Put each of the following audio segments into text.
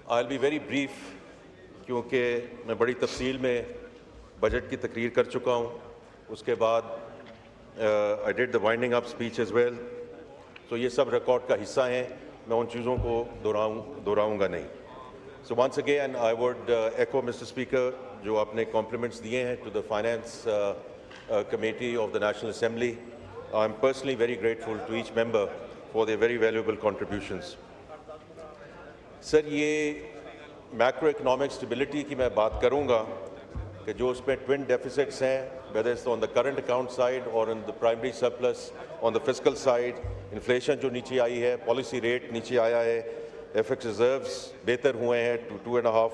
I'll be very brief क्योंकि मैं बड़ी तफसील में बजट की तकरीर कर चुका हूँ. उसके बाद I did the winding up speech as well. So ये सब रिकॉर्ड का हिस्सा हैं. मैं उन चीज़ों को दोहराऊंगा नहीं. So once again I would echo Mr. Speaker जो आपने compliments दिए हैं to the Finance Committee of the National Assembly. I'm personally very grateful to each member for their very valuable contributions. Sir ये मैक्रो इकोनॉमिक स्टेबिलिटी की मैं बात करूंगा कि जो उसमें ट्विन डेफिसिट्स हैं, whether it's on the current account side or on the primary surplus on the fiscal side, inflation जो नीचे आई है, पॉलिसी रेट नीचे आया है, FX रिजर्व्स बेहतर हुए हैं to 2.5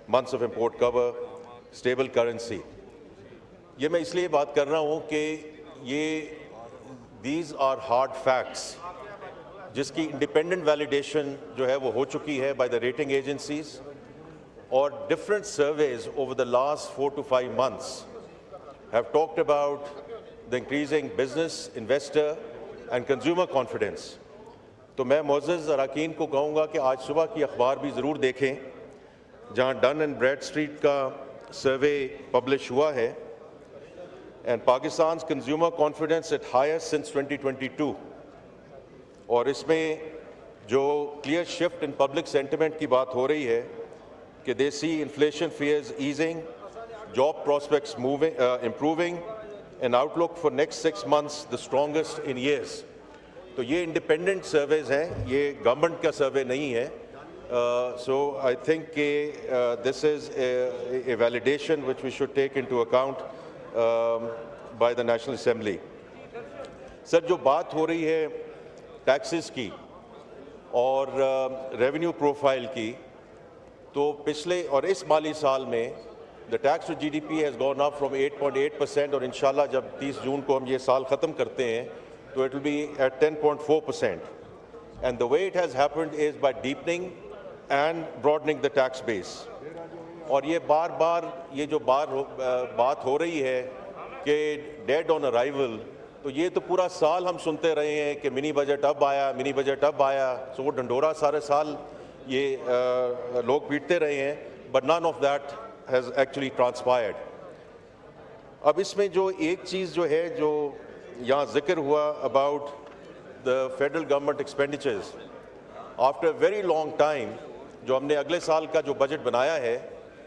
months of import cover, stable currency. ये मैं इसलिए बात कर रहा हूँ कि ये these are hard facts जिसकी इंडिपेंडेंट वैलिडेशन जो है वो हो चुकी है बाय द रेटिंग एजेंसीज और different surveys over the last 4 to 5 months have talked about the increasing business, investor and consumer confidence. तो मैं मोअज़्ज़ज़ अरकान को कहूँगा कि आज सुबह की अखबार भी ज़रूर देखें जहाँ डन एंड ब्रैडस्ट्रीट का सर्वे पब्लिश हुआ है and Pakistan consumer confidence at highest since 2022. और इसमें जो clear shift in public sentiment की बात हो रही है कि they see inflation fears easing, job prospects improving and outlook for next 6 months the strongest in years. तो ये इंडिपेंडेंट सर्वेज हैं, ये गवर्नमेंट का सर्वे नहीं है. सो आई थिंक कि this is a validation which we should take into account by the national assembly. Sir जो बात हो रही है टैक्सेस की और रेवेन्यू प्रोफाइल की, तो पिछले और इस माली साल में the tax to GDP has gone up from 8.8% और इंशाल्लाह जब 30 जून को हम ये साल ख़त्म करते हैं तो it will be at 10.4%. And the way it has happened is by deepening and broadening the tax base. और ये बार बार ये जो बात हो रही है कि डेड ऑन अराइवल, तो ये तो पूरा साल हम सुनते रहे हैं कि मिनी बजट अब आया, मिनी बजट अब आया. सो वो ढंढोरा सारे साल ये लोग पीटते रहे हैं, but none of that has actually transpired. अब इसमें जो एक चीज़ जो है जो यहाँ जिक्र हुआ about the federal government expenditures after very long time, जो हमने अगले साल का जो बजट बनाया है,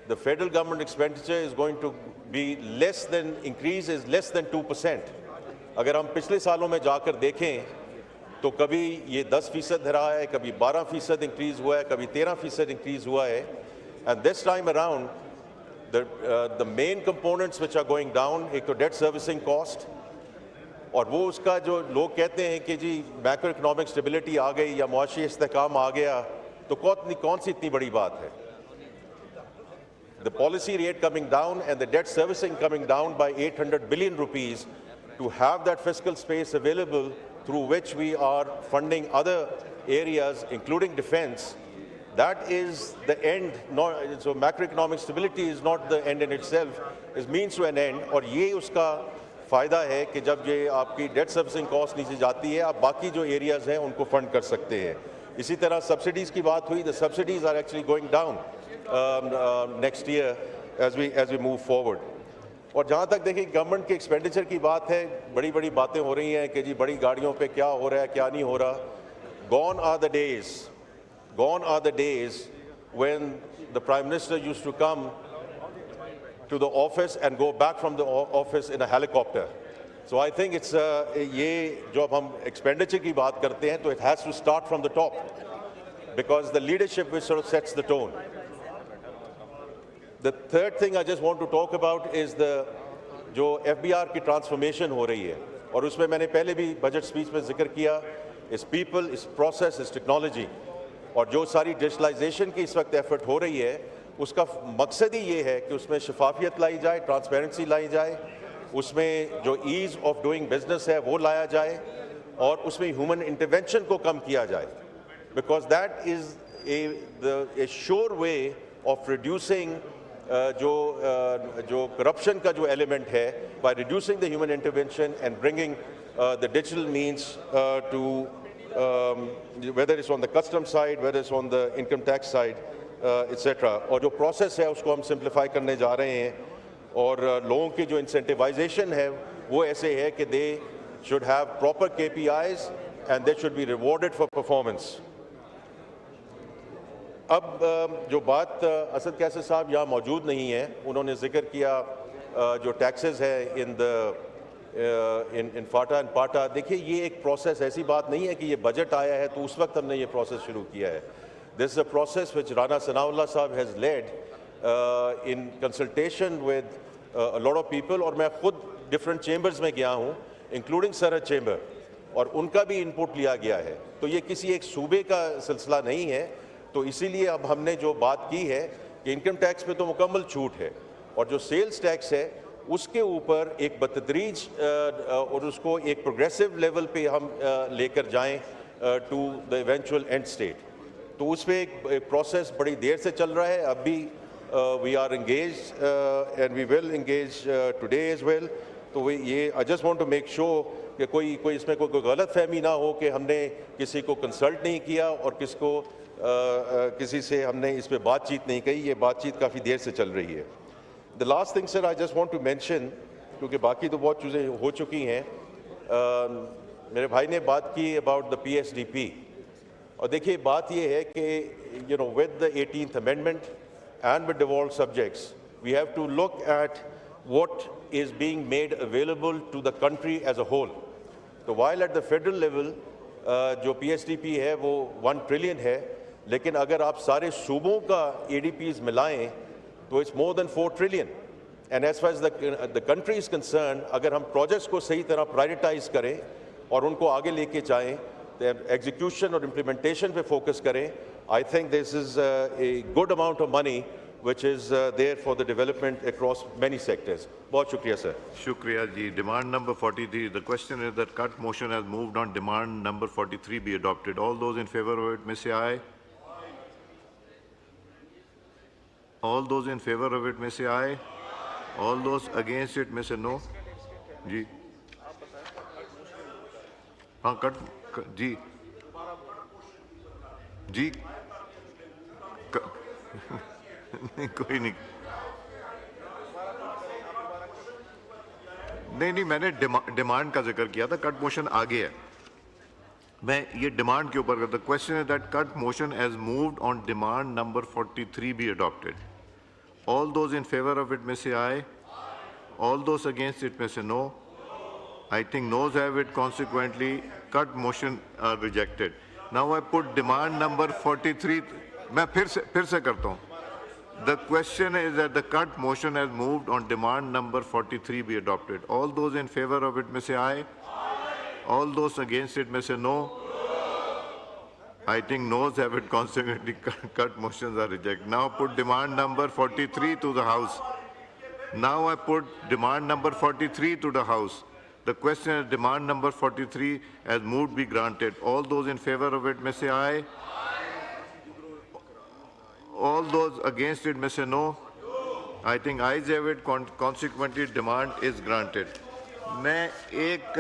the federal government expenditure is going to be less than increase is less than 2%. अगर हम पिछले सालों में जाकर देखें तो कभी ये 10% रहा है, कभी 12% इंक्रीज़ हुआ है, कभी 13% इंक्रीज़ हुआ है. And this time around the main components which are going down, एक तो डेट सर्विसिंग कॉस्ट, और वो उसका जो लोग कहते हैं कि जी मैक्रो इकोनॉमिक स्टेबिलिटी आ गई या मुआशी इस्तेहकाम आ गया, तो कौन सी इतनी बड़ी बात है. The policy rate coming down and the debt servicing coming down by 800 billion rupees to have that fiscal space available through which we are funding other areas including defense, that is the end. So macroeconomic stability is not the end in itself, it means to an end. और ये उसका फ़ायदा है कि जब ये आपकी date servicing cost नीचे जाती है, आप बाकी जो एरियाज़ हैं उनको फंड कर सकते हैं. इसी तरह सब्सिडीज़ की बात हुई, the subsidies are actually going down next year as we move forward. और जहाँ तक देखिए गवर्नमेंट के एक्सपेंडिचर की बात है, बड़ी बड़ी बातें हो रही हैं कि जी बड़ी गाड़ियों पे क्या हो रहा है, क्या नहीं हो रहा. Gone are the days when the prime minister used to come to the office and go back from the office in a helicopter. So I think it's ये जो अब हम एक्सपेंडिचर की बात करते हैं तो it has to start from the top because the leadership which sort of sets the tone. The third thing I just want to talk about is जो FBR की ट्रांसफॉर्मेशन हो रही है, और उसमें मैंने पहले भी बजट स्पीच में जिक्र किया, इस पीपल, इस प्रोसेस, इस टेक्नोलॉजी, और जो सारी डिजिटलाइजेशन की इस वक्त एफर्ट हो रही है, उसका मकसद ही ये है कि उसमें शफाफियत लाई जाए, ट्रांसपेरेंसी लाई जाए, उसमें जो ईज़ ऑफ डूइंग बिजनेस है वो लाया जाए, और उसमें ह्यूमन इंटरवेंशन को कम किया जाए, because that is a sure way of reducing जो करप्शन का जो एलिमेंट है, by reducing the human intervention and bringing the digital means to whether it's on the custom side, whether it's on the income tax side, etcetera. और जो process है उसको हम simplify करने जा रहे हैं और लोगों की जो इंसेंटिवाइजेशन है वो ऐसे है कि they should have proper KPIs and they should be rewarded for performance. अब जो बात असद कैसर साहब यहाँ मौजूद नहीं है, उन्होंने जिक्र किया जो टैक्सेस है इन फाटा एंड पाटा। देखिए ये एक प्रोसेस, ऐसी बात नहीं है कि ये बजट आया है तो उस वक्त हमने ये प्रोसेस शुरू किया है। This is a process which Rana Sanaullah sahib has led in consultation with a lot of people, और मैं खुद डिफरेंट चेंबर्स में गया हूँ इंक्लूडिंग सरहद चेंबर, और उनका भी इनपुट लिया गया है। तो ये किसी एक सूबे का सिलसिला नहीं है। तो इसीलिए अब हमने जो बात की है कि इनकम टैक्स पे तो मुकम्मल छूट है, और जो सेल्स टैक्स है उसके ऊपर एक बतदरीज और उसको एक प्रोग्रेसिव लेवल पे हम लेकर जाएं to the eventual end state. तो उस पर एक प्रोसेस बड़ी देर से चल रहा है। अब भी we are engage and we will engage today as well. तो ये I just want to make sure कि कोई इसमें कोई गलत फहमी ना हो कि हमने किसी को कंसल्ट नहीं किया और किसी से हमने इस पर बातचीत नहीं कही। ये बातचीत काफ़ी देर से चल रही है। The last thing sir I just want to mention, क्योंकि बाकी तो बहुत चीज़ें हो चुकी हैं, मेरे भाई ने बात की अबाउट द PSDP, और देखिए बात ये है कि you know with the 18th amendment and with devolved subjects we have to look at what is being made available to the country as a whole. तो while at the federal level जो PSDP है वो 1 trillion है, लेकिन अगर आप सारे सूबों का ADPs मिलाएं तो it's more than 4 trillion. And as far as the country is concerned, अगर हम प्रोजेक्ट्स को सही तरह प्रायोरिटाइज करें और उनको आगे लेके जाएं, एग्जीक्यूशन और इम्प्लीमेंटेशन पे फोकस करें, I think this is a good amount of money which is there for the development across many sectors. बहुत शुक्रिया सर। शुक्रिया जी। Demand number 43. The question is that cut motion has moved on demand number 43 be adopted. All those in favor of it may say aye. All those in favor of it may say aye. All those against it may say no. जी हाँ cut जी जी नहीं कोई नहीं नहीं मैंने demand का जिक्र किया था। कट मोशन आगे है, मैं ये डिमांड के ऊपर करता। क्वेश्चन है that cut motion has moved on demand number 43 be adopted. All those in favour of it may say aye, all those against it may say no. I think noes have it, consequently cut motion are rejected. Now I put demand number 43। मैं फिर से करता हूँ। The question is that the cut motion has moved on demand number 43 be adopted. All those in favor of it may say aye. All those against it may say no. I think no's have it, consequently cut motions are rejected. Now put demand number 43 to the House. Now I put demand number 43 to the House. The question is demand number 43 has moved be granted. All those in favor of it may say aye. All those against it may say no. I think ayes have it, consequently demand is granted. मैं एक